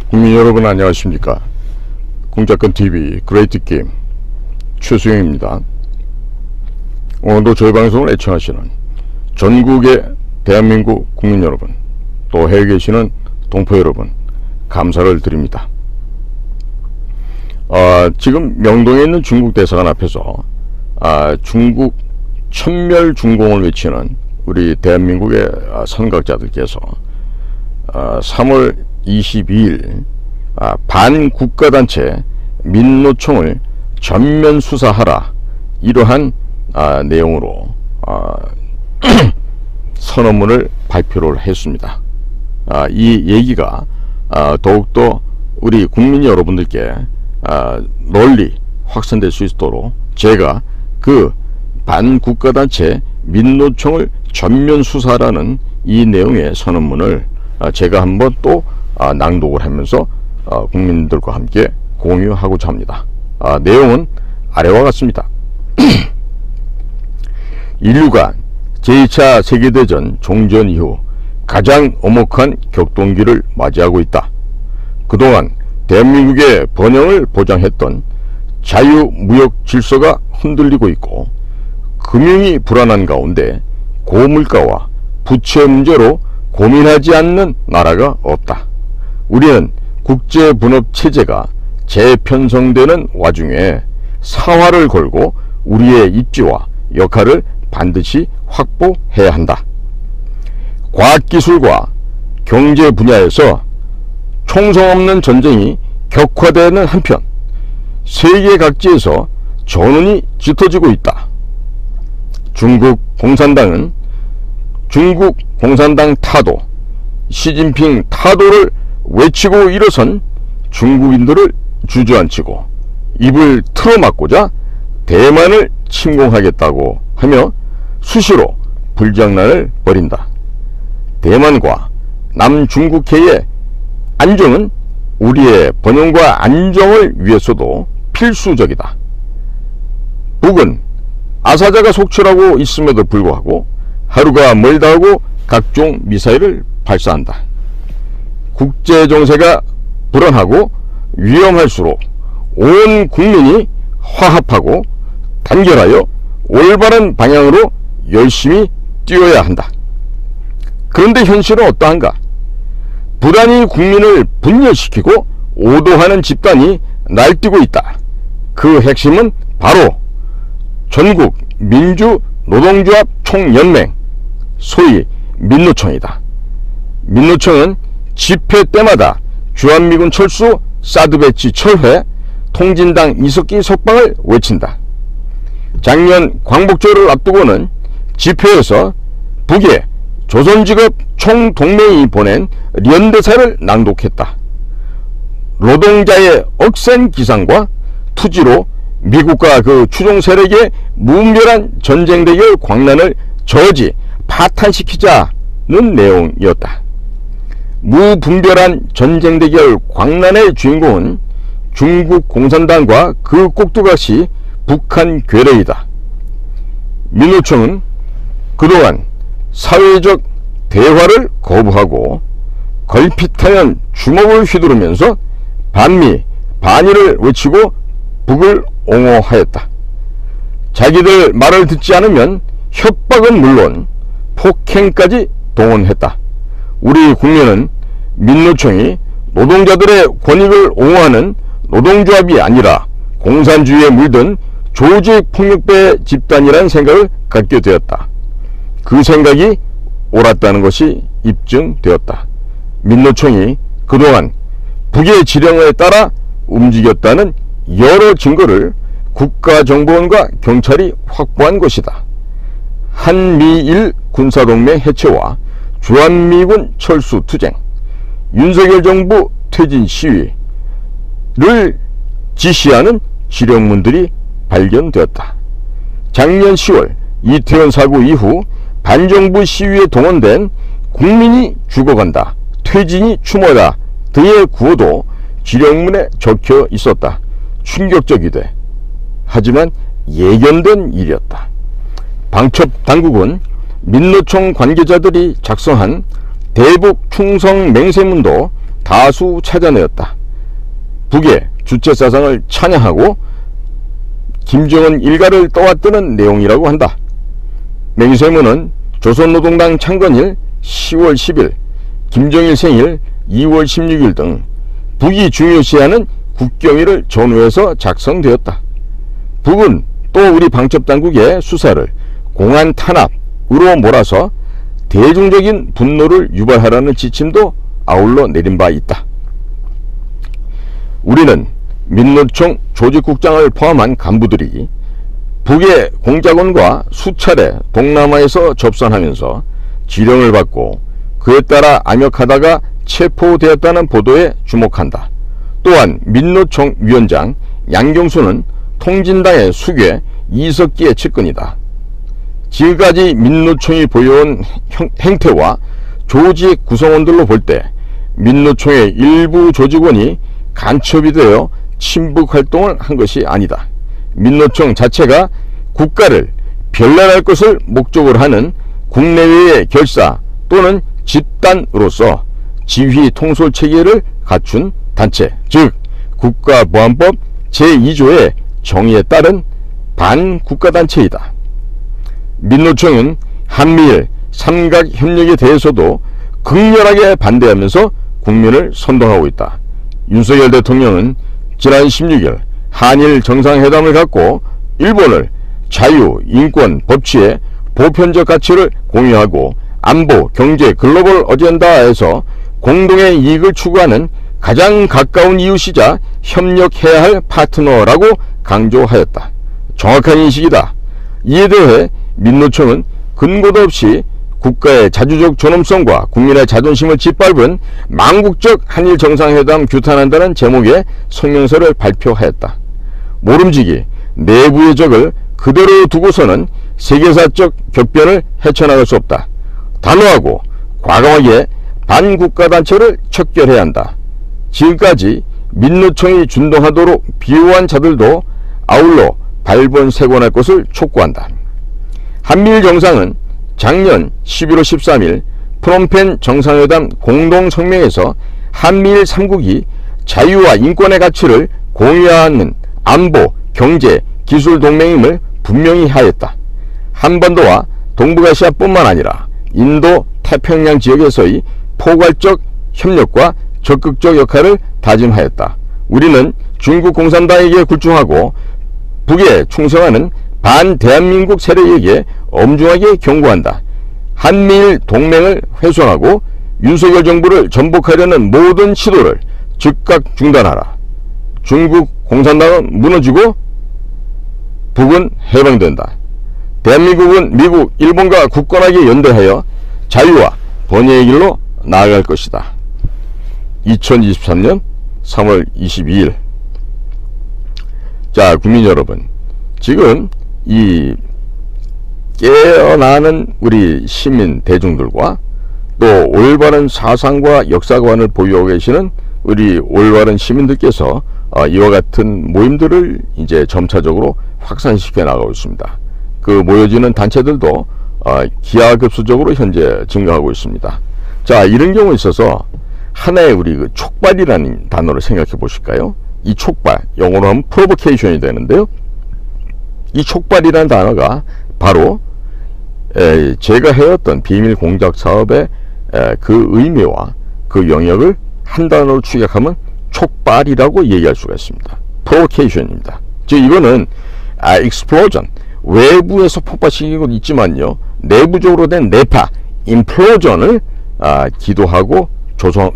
국민 여러분 안녕하십니까. 공작근TV 그레이트 게임 최수영입니다. 오늘도 저희 방송을 애청하시는 전국의 대한민국 국민 여러분, 또 해외에 계시는 동포 여러분, 감사를 드립니다. 지금 명동에 있는 중국 대사관 앞에서 중국 천멸중공을 외치는 우리 대한민국의 선각자들께서 3월 22일 반국가단체 민노총을 전면 수사하라, 이러한 내용으로 선언문을 발표를 했습니다. 이 얘기가 더욱더 우리 국민 여러분들께 널리 확산될 수 있도록 제가 그 반국가단체 민노총을 전면 수사라는 이 내용의 선언문을 제가 한번 또 낭독을 하면서 국민들과 함께 공유하고자 합니다. 내용은 아래와 같습니다. 인류가 제2차 세계대전 종전 이후 가장 엄혹한 격동기를 맞이하고 있다. 그동안 대한민국의 번영을 보장했던 자유무역 질서가 흔들리고 있고, 금융이 불안한 가운데 고물가와 부채 문제로 고민하지 않는 나라가 없다. 우리는 국제분업체제가 재편성되는 와중에 사활을 걸고 우리의 입지와 역할을 반드시 확보해야 한다. 과학기술과 경제 분야에서 총성 없는 전쟁이 격화되는 한편 세계 각지에서 전운이 짙어지고 있다. 중국 공산당은 중국 공산당 타도, 시진핑 타도를 외치고 일어선 중국인들을 주저앉히고 입을 틀어막고자 대만을 침공하겠다고 하며 수시로 불장난을 벌인다. 대만과 남중국해의 안정은 우리의 번영과 안정을 위해서도 필수적이다. 북은 아사자가 속출하고 있음에도 불구하고 하루가 멀다 하고 각종 미사일을 발사한다. 국제정세가 불안하고 위험할수록 온 국민이 화합하고 단결하여 올바른 방향으로 열심히 뛰어야 한다. 그런데 현실은 어떠한가? 부단히 국민을 분열시키고 오도하는 집단이 날뛰고 있다. 그 핵심은 바로 전국 민주노동조합 총연맹, 소위 민노총이다. 민노총은 집회 때마다 주한미군 철수, 사드 배치 철회, 통진당 이석기 석방을 외친다. 작년 광복절을 앞두고는 집회에서 북의 조선직업 총동맹이 보낸 연대사를 낭독했다. 노동자의 억센 기상과 투지로 미국과 그 추종 세력의 무분별한 전쟁 대결 광란을 저지 파탄시키자는 내용이었다. 무분별한 전쟁 대결 광란의 주인공은 중국 공산당과 그 꼭두각시 북한 괴뢰이다. 민노총은 그동안 사회적 대화를 거부하고 걸핏하면 주먹을 휘두르면서 반미, 반일을 외치고 북을 옹호하였다. 자기들 말을 듣지 않으면 협박은 물론 폭행까지 동원했다. 우리 국민은 민노총이 노동자들의 권익을 옹호하는 노동조합이 아니라 공산주의에 물든 조직폭력배 집단이라는 생각을 갖게 되었다. 그 생각이 옳았다는 것이 입증되었다. 민노총이 그동안 북의 지령에 따라 움직였다는 여러 증거를 국가정보원과 경찰이 확보한 것이다. 한미일 군사동맹 해체와 주한미군 철수 투쟁, 윤석열 정부 퇴진 시위를 지시하는 지령문들이 발견되었다. 작년 10월 이태원 사고 이후 반정부 시위에 동원된 국민이 죽어간다, 퇴진이 추모다 등의 구호도 지령문에 적혀 있었다. 충격적이되 하지만 예견된 일이었다. 방첩 당국은 민노총 관계자들이 작성한 대북 충성 맹세문도 다수 찾아내었다. 북의 주체사상을 찬양하고 김정은 일가를 떠받드는 내용이라고 한다. 맹세문은 조선노동당 창건일 10월 10일, 김정일 생일 2월 16일 등 북이 중요시하는 국경일을 전후해서 작성되었다. 북은 또 우리 방첩당국의 수사를 공안 탄압으로 몰아서 대중적인 분노를 유발하라는 지침도 아울러 내린 바 있다. 우리는 민노총 조직국장을 포함한 간부들이 북의 공작원과 수차례 동남아에서 접선하면서 지령을 받고 그에 따라 암역하다가 체포되었다는 보도에 주목한다. 또한 민노총 위원장 양경수는 통진당의 수괴 이석기의 측근이다. 지금까지 민노총이 보여온 행태와 조직 구성원들로 볼 때 민노총의 일부 조직원이 간첩이 되어 친북 활동을 한 것이 아니다. 민노총 자체가 국가를 변란할 것을 목적으로 하는 국내외의 결사 또는 집단으로서 지휘 통솔 체계를 갖춘 단체, 즉 국가보안법 제2조의 정의에 따른 반국가단체이다. 민노총은 한미일 삼각협력에 대해서도 극렬하게 반대하면서 국민을 선동하고 있다. 윤석열 대통령은 지난 16일 한일 정상회담을 갖고 일본을 자유, 인권, 법치의 보편적 가치를 공유하고 안보, 경제, 글로벌 어젠다에서 공동의 이익을 추구하는 가장 가까운 이웃이자 협력해야 할 파트너라고 강조하였다. 정확한 인식이다. 이에 대해 민노총은 근거도 없이 국가의 자주적 존엄성과 국민의 자존심을 짓밟은 망국적 한일 정상회담 규탄한다는 제목의 성명서를 발표하였다. 모름지기 내부의 적을 그대로 두고서는 세계사적 격변을 헤쳐나갈 수 없다. 단호하고 과감하게 반국가단체를 척결해야 한다. 지금까지 민노총이 준동하도록 비호한 자들도 아울러 발본색원할 것을 촉구한다. 한미일 정상은 작년 11월 13일 프놈펜 정상회담 공동성명에서 한미일 3국이 자유와 인권의 가치를 공유하는 안보, 경제, 기술 동맹임을 분명히 하였다. 한반도와 동북아시아뿐만 아니라 인도 태평양 지역에서의 포괄적 협력과 적극적 역할을 다짐하였다. 우리는 중국 공산당에게 굴중하고 북에 충성하는 반대한민국 세력에게 엄중하게 경고한다. 한미일 동맹을 훼손하고 윤석열 정부를 전복하려는 모든 시도를 즉각 중단하라. 중국 공산당은 무너지고 북은 해방된다. 대한민국은 미국, 일본과 굳건하게 연대하여 자유와 번영의 길로 나아갈 것이다. 2023년 3월 22일. 자, 국민 여러분, 지금 이 깨어나는 우리 시민 대중들과 또 올바른 사상과 역사관을 보유하고 계시는 우리 올바른 시민들께서 이와 같은 모임들을 이제 점차적으로 확산시켜 나가고 있습니다. 그 모여지는 단체들도 기하급수적으로 현재 증가하고 있습니다. 자, 이런 경우에 있어서 하나의 우리 그 촉발이라는 단어를 생각해 보실까요? 이 촉발, 영어로 하면 프로보케이션이 되는데요. 이 촉발이라는 단어가 바로 제가 해왔던 비밀 공작 사업의 그 의미와 그 영역을 한 단어로 축약하면 촉발이라고 얘기할 수가 있습니다. 프로보케이션입니다. 즉 이거는 explosion, 외부에서 폭발시키는 건 있지만요, 내부적으로 된 내파, 임플로전을 기도하고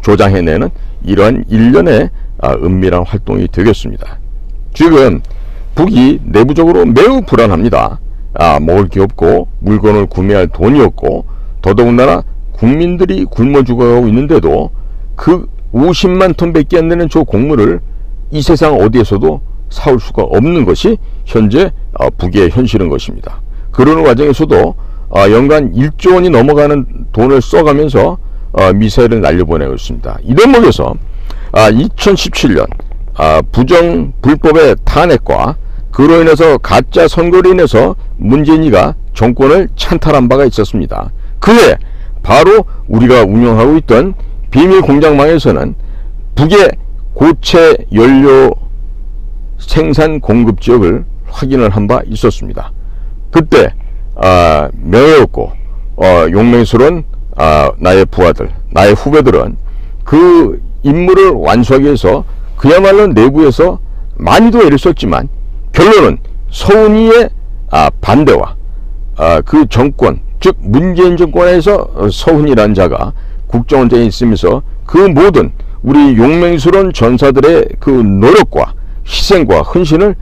조장해내는 이러한 일련의 은밀한 활동이 되겠습니다. 지금 북이 내부적으로 매우 불안합니다. 먹을 게 없고 물건을 구매할 돈이 없고 더더군다나 국민들이 굶어 죽어가고 있는데도 그 50만 톤 밖에 안 되는 저 곡물을 이 세상 어디에서도 사올 수가 없는 것이 현재 북의 현실인 것입니다. 그러는 과정에서도 연간 1조 원이 넘어가는 돈을 써가면서 미사일을 날려보내고 있습니다. 이 대목에서 2017년 부정 불법의 탄핵과 그로 인해서 가짜 선거로 인해서 문재인이가 정권을 찬탈한 바가 있었습니다. 그에 바로 우리가 운영하고 있던 비밀 공작망에서는 북의 고체 연료 생산 공급 지역을 확인을 한 바 있었습니다. 그때 명예롭고 용맹스러운 나의 부하들, 나의 후배들은 그 임무를 완수하기 위해서 그야말로 내부에서 많이도 애를 썼지만 결론은 서훈이의 반대와 그 정권, 즉 문재인 정권에서 서훈이라는 자가 국정원장에 있으면서 그 모든 우리 용맹스러운 전사들의 그 노력과 희생과 헌신을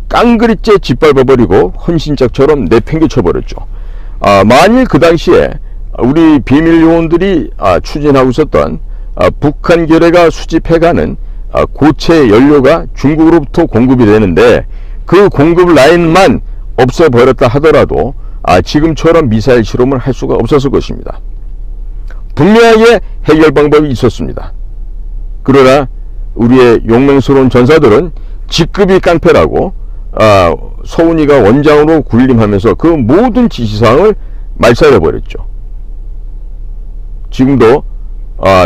깡그리째 짓밟아버리고 헌신짝처럼 내팽개쳐버렸죠. 만일 그 당시에 우리 비밀 요원들이 추진하고 있었던 북한 결의가 수집해가는 고체 연료가 중국으로부터 공급이 되는데 그 공급 라인만 없애버렸다 하더라도 지금처럼 미사일 실험을 할 수가 없었을 것입니다. 분명하게 해결 방법이 있었습니다. 그러나 우리의 용맹스러운 전사들은 직급이 깡패라고 서훈이가 원장으로 군림하면서 그 모든 지시사항을 말살해버렸죠. 지금도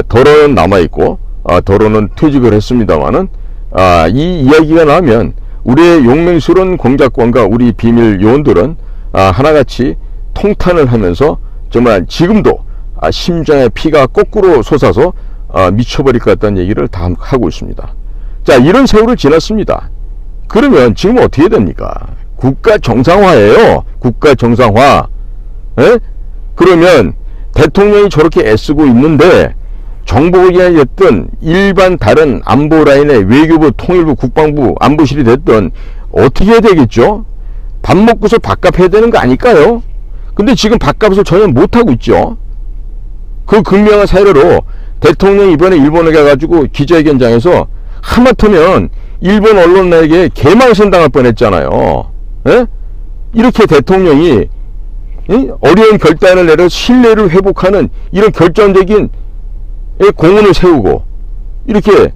덜어는 남아있고 덜어는 퇴직을 했습니다마는 이 이야기가 나면 우리의 용맹스러운 공작관과 우리 비밀 요원들은 하나같이 통탄을 하면서 정말 지금도 심장에 피가 거꾸로 솟아서 미쳐버릴 것 같다는 얘기를 다 하고 있습니다. 자, 이런 세월을 지났습니다. 그러면 지금 어떻게 됩니까? 국가 정상화예요. 국가 정상화. 에? 그러면 대통령이 저렇게 애쓰고 있는데 정보국이 됐든 일반 다른 안보 라인의 외교부, 통일부, 국방부, 안보실이 됐든 어떻게 해야 되겠죠? 밥 먹고서 밥값 해야 되는 거 아닐까요? 근데 지금 밥값을 전혀 못하고 있죠. 그 극명한 사례로 대통령이 이번에 일본에 가가지고 기자회견장에서 하마터면 일본 언론에게 개망신 당할 뻔했잖아요. 에? 이렇게 대통령이 어려운 결단을 내려 신뢰를 회복하는 이런 결정적인 공헌을 세우고 이렇게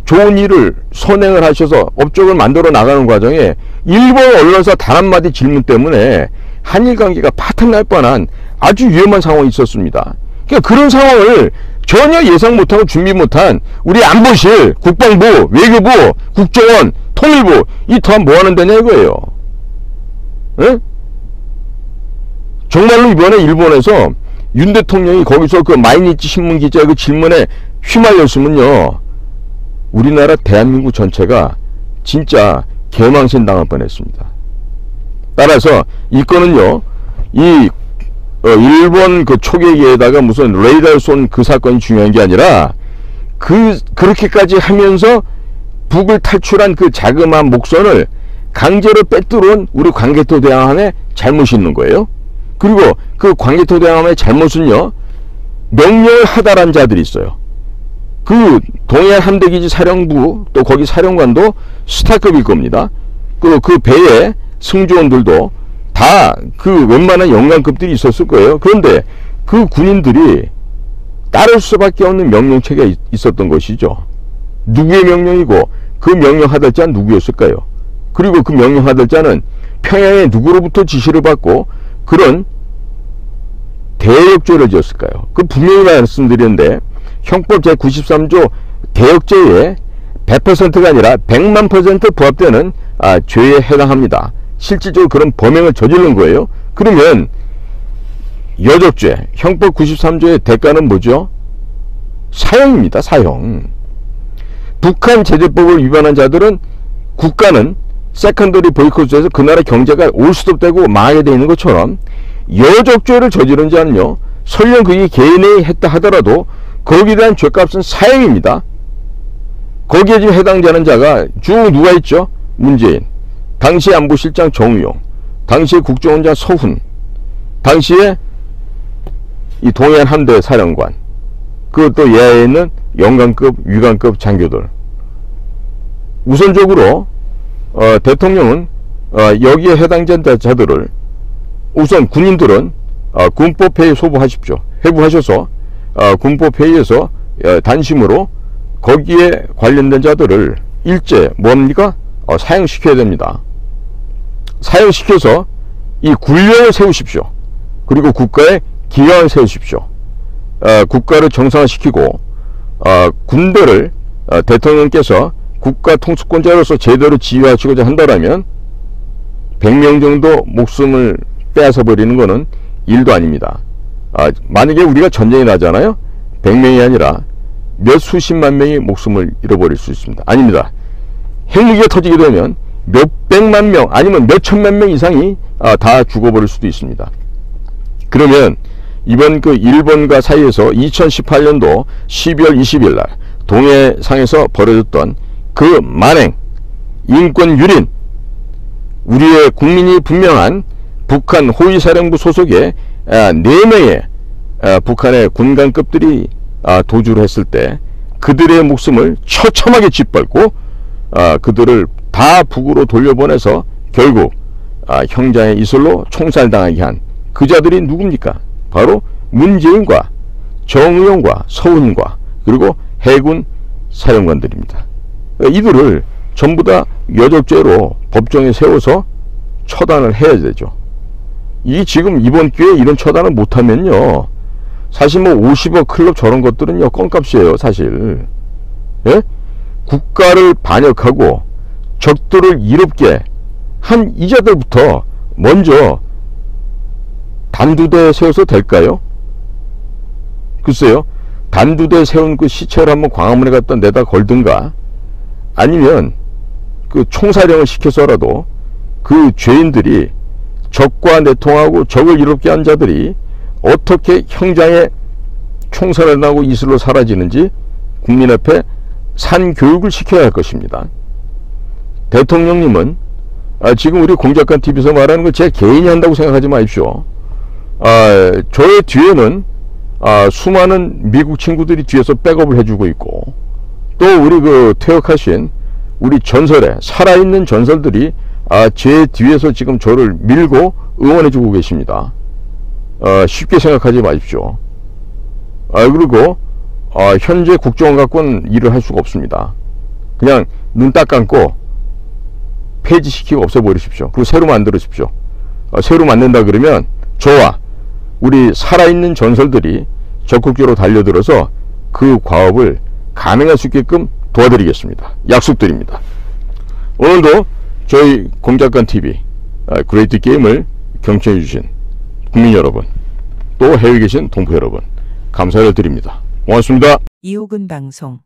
좋은 일을 선행을 하셔서 업적을 만들어 나가는 과정에 일본 언론사 단 한마디 질문 때문에 한일 관계가 파탄날 뻔한 아주 위험한 상황이 있었습니다. 그러니까 그런 상황을 전혀 예상 못하고 준비 못한 우리 안보실, 국방부, 외교부, 국정원, 통일부 이 토한 뭐 하는 데냐 이거예요. 에? 정말로 이번에 일본에서 윤 대통령이 거기서 그 마이니치 신문 기자의 그 질문에 휘말렸으면요 우리나라 대한민국 전체가 진짜 개망신 당할 뻔했습니다. 따라서 이 건은요 이 일본 그 초계기에다가 무슨 레이더를 쏜 그 사건이 중요한 게 아니라 그렇게까지 하면서 북을 탈출한 그 자그마한 목선을 강제로 빼뚫은 우리 광개토 대왕함에 잘못이 있는 거예요. 그리고 그 광개토 대왕함의 잘못은요 명령을 하달한 자들이 있어요. 그 동해안 함대기지 사령부 또 거기 사령관도 스타급일 겁니다. 그 배에 승조원들도 다 그 웬만한 영관급들이 있었을 거예요. 그런데 그 군인들이 따를 수밖에 없는 명령체가 있었던 것이죠. 누구의 명령이고 그 명령 하달자는 누구였을까요? 그리고 그 명령 하달자는 평양에 누구로부터 지시를 받고 그런 대역죄를 지었을까요? 그 분명히 말씀드렸는데 형법 제93조 대역죄에 100%가 아니라 100만% 부합되는 죄에 해당합니다. 실질적으로 그런 범행을 저지른 거예요. 그러면 여적죄 형법 93조의 대가는 뭐죠? 사형입니다. 사형. 북한 제재법을 위반한 자들은 국가는 세컨더리 보이콧에서 그 나라 경제가 올스톱되고 망하게 되어 있는 것처럼 여적죄를 저지른 자는요 설령 그게 개인이 했다 하더라도 거기에 대한 죄값은 사형입니다. 거기에 지금 해당되는 자가 쭉 누가 있죠? 문재인, 당시 안보실장 정우용, 당시의 국정원장 서훈, 당시에 이 동해안 함대 사령관, 그것도 예하에 있는 영관급, 위관급 장교들. 우선적으로 대통령은 여기에 해당된 자들을 우선 군인들은 군법회의 소부하십시오. 회부하셔서 군법회의에서 단심으로 거기에 관련된 자들을 일제 뭡니까? 사형시켜야 됩니다. 사형시켜서 이 군령을 세우십시오. 그리고 국가의 기강을 세우십시오. 국가를 정상화시키고 군대를 대통령께서 국가 통수권자로서 제대로 지휘하시고자 한다면 100명 정도 목숨을 빼앗아 버리는 것은 일도 아닙니다. 만약에 우리가 전쟁이 나잖아요. 100명이 아니라 몇 수십만 명이 목숨을 잃어버릴 수 있습니다. 아닙니다. 핵무기가 터지게 되면 몇 백만 명 아니면 몇 천만 명 이상이 다 죽어버릴 수도 있습니다. 그러면 이번 그 일본과 사이에서 2018년도 12월 20일 날 동해상에서 벌어졌던 그 만행, 인권 유린, 우리의 국민이 분명한 북한 호위사령부 소속의 4명의 북한의 군관급들이 도주를 했을 때 그들의 목숨을 처참하게 짓밟고 그들을 다 북으로 돌려보내서 결국 형장의 이슬로 총살당하게 한 그 자들이 누굽니까? 바로 문재인과 정의용과 서훈과 그리고 해군 사령관들입니다. 이들을 전부 다 여적죄로 법정에 세워서 처단을 해야 되죠. 이 지금 이번 기회에 이런 처단을 못하면요, 사실 뭐 50억 클럽 저런 것들은요 껌값이에요 사실. 예? 국가를 반역하고 적들을 이롭게 한 이자들부터 먼저 단두대 세워서 될까요? 글쎄요, 단두대 세운 그 시체를 한번 광화문에 갖다 내다 걸든가 아니면 그 총사령을 시켜서라도 그 죄인들이 적과 내통하고 적을 이롭게 한 자들이 어떻게 형장에 총살을 나고 이슬로 사라지는지 국민 앞에 산교육을 시켜야 할 것입니다. 대통령님은 지금 우리 공작관 TV에서 말하는 거 제 개인이 한다고 생각하지 마십시오. 저의 뒤에는 수많은 미국 친구들이 뒤에서 백업을 해주고 있고, 또 우리 그 퇴역하신 우리 전설에 살아있는 전설들이 제 뒤에서 지금 저를 밀고 응원해주고 계십니다. 쉽게 생각하지 마십시오. 그리고 현재 국정원 갖고는 일을 할 수가 없습니다. 그냥 눈 딱 감고 폐지시키고 없애버리십시오. 그리고 새로 만들으십시오. 새로 만든다 그러면 저와 우리 살아있는 전설들이 적극적으로 달려들어서 그 과업을 감행할 수 있게끔 도와드리겠습니다. 약속드립니다. 오늘도 저희 공작관 TV 그레이트 게임을 경청해 주신 국민 여러분, 또 해외에 계신 동포 여러분, 감사를 드립니다. 고맙습니다. 이호근 방송.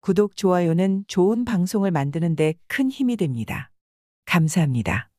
구독, 좋아요는 좋은 방송을 만드는 데 큰 힘이 됩니다. 감사합니다.